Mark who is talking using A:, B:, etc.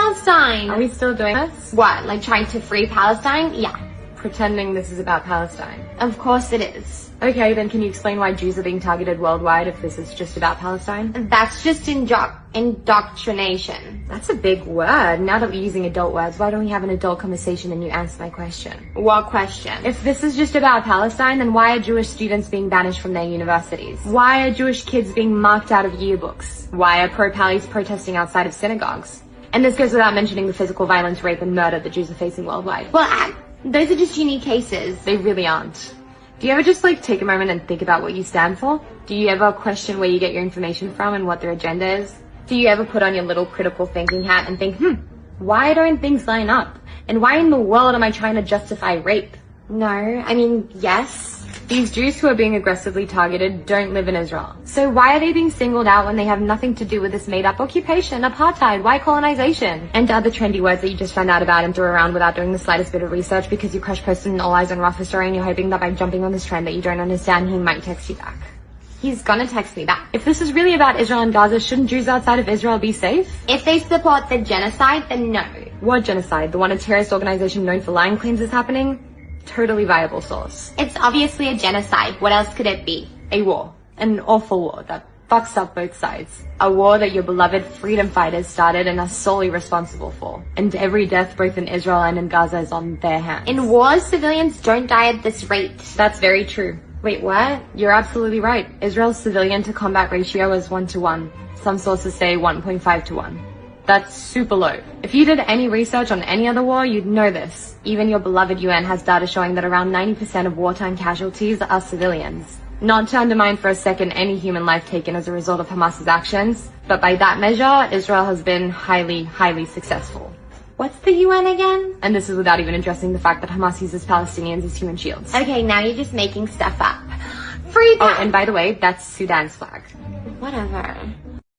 A: Palestine.
B: Are we still doing this?
A: What, like trying to free Palestine? Yeah.
B: Pretending this is about Palestine.
A: Of course it is.
B: Okay, then can you explain why Jews are being targeted worldwide if this is just about Palestine?
A: That's just indoctrination.
B: That's a big word. Now that we're using adult words, why don't we have an adult conversation and you answer my question?
A: What question?
B: If this is just about Palestine, then why are Jewish students being banished from their universities? Why are Jewish kids being marked out of yearbooks? Why are pro-Pallies protesting outside of synagogues? And this goes without mentioning the physical violence, rape, and murder that Jews are facing worldwide.
A: Well, those are just unique cases.
B: They really aren't. Do you ever just take a moment and think about what you stand for? Do you ever question where you get your information from and what their agenda is? Do you ever put on your little critical thinking hat and think, why don't things line up? And why in the world am I trying to justify rape?
A: No, I mean, yes.
B: These Jews who are being aggressively targeted don't live in Israel. So why are they being singled out when they have nothing to do with this made-up occupation, apartheid, white colonization, and other trendy words that you just found out about and threw around without doing the slightest bit of research because your crush posted an All Eyes on Rafa story and you're hoping that by jumping on this trend that you don't understand, he might text you back?
A: He's gonna text me back.
B: If this is really about Israel and Gaza, shouldn't Jews outside of Israel be safe?
A: If they support the genocide, then no.
B: What genocide? The one a terrorist organization known for lying claims is happening? Totally viable source.
A: It's obviously a genocide. What else could it be?
B: A war. An awful war that fucks up both sides. A war that your beloved freedom fighters started and are solely responsible for. And every death both in Israel and in Gaza is on their hands.
A: In wars, civilians don't die at this rate.
B: That's very true. Wait, what? You're absolutely right. Israel's civilian to combat ratio is 1-to-1. Some sources say 1.5-to-1. That's super low. If you did any research on any other war, you'd know this. Even your beloved UN has data showing that around 90% of wartime casualties are civilians. Not to undermine for a second any human life taken as a result of Hamas's actions, but by that measure, Israel has been highly, highly successful.
A: What's the UN again?
B: And this is without even addressing the fact that Hamas uses Palestinians as human shields.
A: Okay, now you're just making stuff up. Free
B: Oh, and by the way, that's Sudan's flag.
A: Whatever.